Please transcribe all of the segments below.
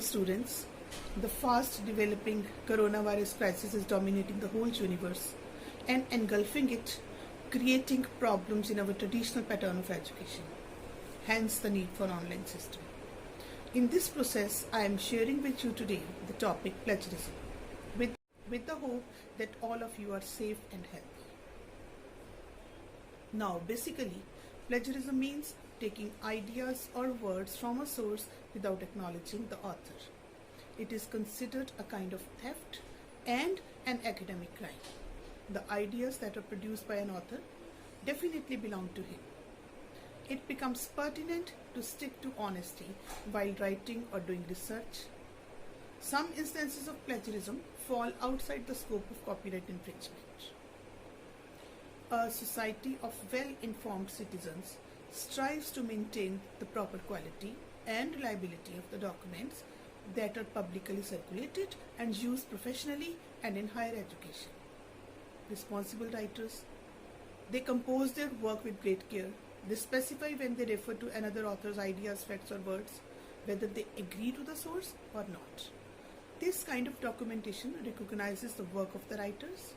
Dear students, the fast developing coronavirus crisis is dominating the whole universe and engulfing it, creating problems in our traditional pattern of education. Hence the need for online system. In this process, I am sharing with you today the topic plagiarism with the hope that all of you are safe and healthy. Now, basically, plagiarism means taking ideas or words from a source without acknowledging the author. It is considered a kind of theft and an academic crime. The ideas that are produced by an author definitely belong to him. It becomes pertinent to stick to honesty while writing or doing research. Some instances of plagiarism fall outside the scope of copyright infringement. A society of well-informed citizens strives to maintain the proper quality and reliability of the documents that are publicly circulated and used professionally and in higher education. Responsible writers, they compose their work with great care. They specify when they refer to another author's ideas, facts or words, whether they agree to the source or not. This kind of documentation recognizes the work of the writers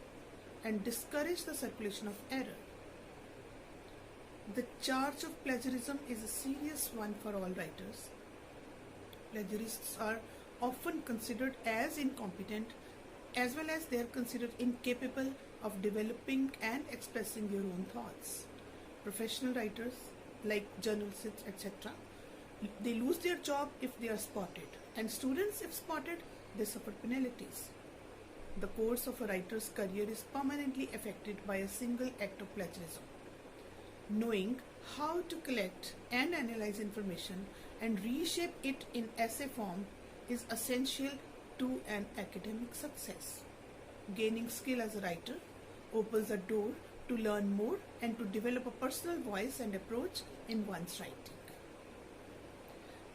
and discourages the circulation of error. The charge of plagiarism is a serious one for all writers. Plagiarists are often considered as incompetent as well as they are considered incapable of developing and expressing their own thoughts. Professional writers like journalists, etc., they lose their job if they are spotted, and students, if spotted, they suffer penalties. The course of a writer's career is permanently affected by a single act of plagiarism. Knowing how to collect and analyze information and reshape it in essay form is essential to an academic success. Gaining skill as a writer opens a door to learn more and to develop a personal voice and approach in one's writing.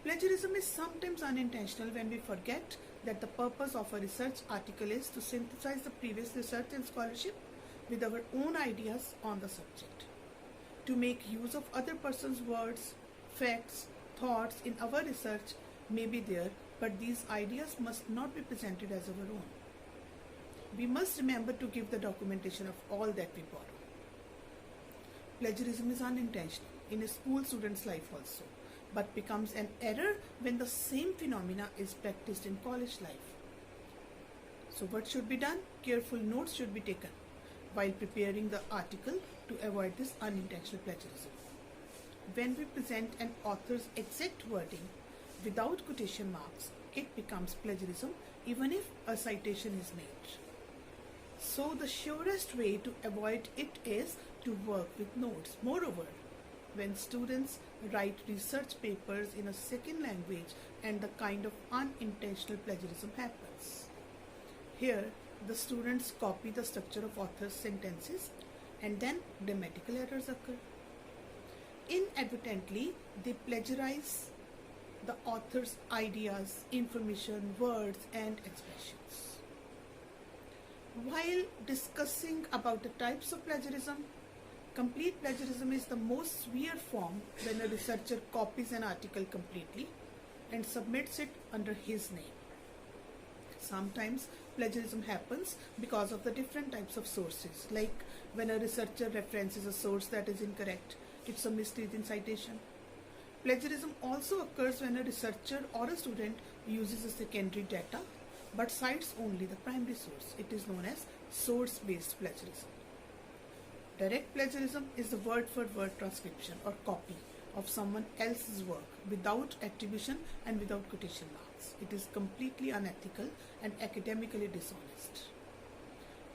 Plagiarism is sometimes unintentional when we forget that the purpose of a research article is to synthesize the previous research and scholarship with our own ideas on the subject. To make use of other person's words, facts, thoughts in our research may be there, but these ideas must not be presented as our own. We must remember to give the documentation of all that we borrow. Plagiarism is unintentional in a school student's life also, but becomes an error when the same phenomena is practiced in college life. So what should be done? Careful notes should be taken while preparing the article to avoid this unintentional plagiarism. When we present an author's exact wording without quotation marks, it becomes plagiarism even if a citation is made. So the surest way to avoid it is to work with notes. Moreover, when students write research papers in a second language and the kind of unintentional plagiarism happens. Here, the students copy the structure of author's sentences and then grammatical errors occur. Inadvertently, they plagiarize the author's ideas, information, words and expressions. While discussing about the types of plagiarism, complete plagiarism is the most severe form when a researcher copies an article completely and submits it under his name. Sometimes plagiarism happens because of the different types of sources, like when a researcher references a source that is incorrect, it's a misleading citation. Plagiarism also occurs when a researcher or a student uses a secondary data but cites only the primary source. It is known as source-based plagiarism. Direct plagiarism is the word-for-word transcription or copy of someone else's work without attribution and without quotation marks. It is completely unethical and academically dishonest.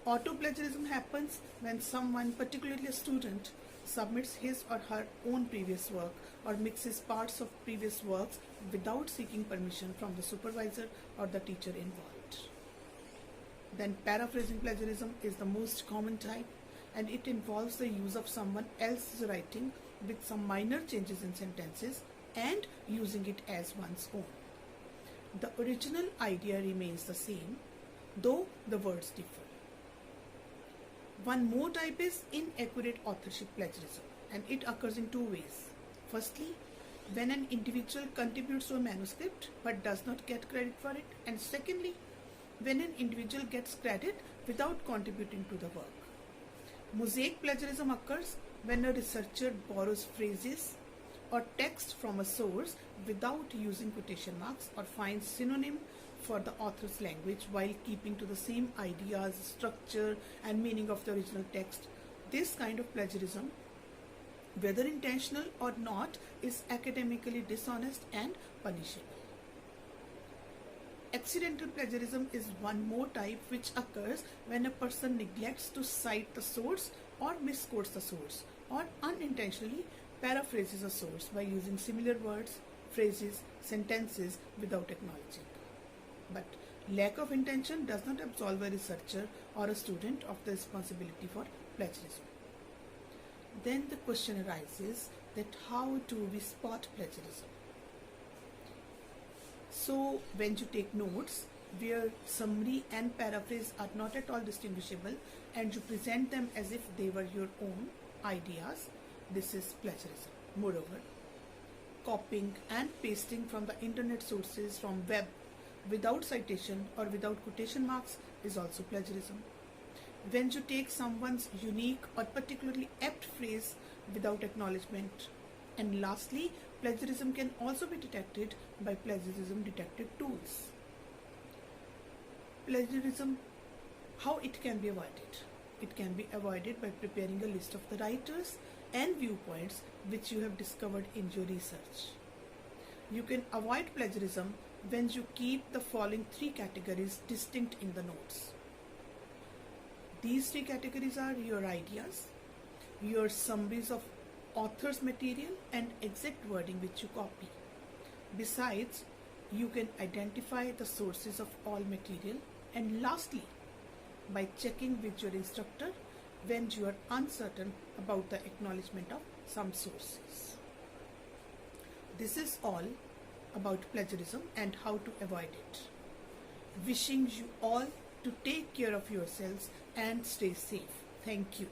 Auto-plagiarism happens when someone, particularly a student, submits his or her own previous work or mixes parts of previous works without seeking permission from the supervisor or the teacher involved. Then paraphrasing plagiarism is the most common type, and it involves the use of someone else's writing with some minor changes in sentences and using it as one's own. The original idea remains the same, though the words differ. One more type is inaccurate authorship plagiarism, and it occurs in two ways. Firstly, when an individual contributes to a manuscript but does not get credit for it, and secondly, when an individual gets credit without contributing to the work. Mosaic plagiarism occurs when a researcher borrows phrases or text from a source without using quotation marks or finds synonym for the author's language while keeping to the same ideas, structure and meaning of the original text. This kind of plagiarism, whether intentional or not, is academically dishonest and punishable. Accidental plagiarism is one more type which occurs when a person neglects to cite the source or misquotes the source or unintentionally paraphrases a source by using similar words, phrases, sentences without acknowledging. But lack of intention does not absolve a researcher or a student of the responsibility for plagiarism. Then the question arises that how do we spot plagiarism? So when you take notes where summary and paraphrase are not at all distinguishable and you present them as if they were your own ideas, this is plagiarism. Moreover, copying and pasting from the internet sources from web without citation or without quotation marks is also plagiarism. When you take someone's unique or particularly apt phrase without acknowledgement. And lastly, plagiarism can also be detected by plagiarism detected tools. Plagiarism, how it can be avoided? It can be avoided by preparing a list of the writers and viewpoints which you have discovered in your research. You can avoid plagiarism when you keep the following three categories distinct in the notes. These three categories are your ideas, your summaries of author's material and exact wording which you copy. Besides, you can identify the sources of all material, and lastly, by checking with your instructor when you are uncertain about the acknowledgement of some sources. This is all about plagiarism and how to avoid it. Wishing you all to take care of yourselves and stay safe. Thank you.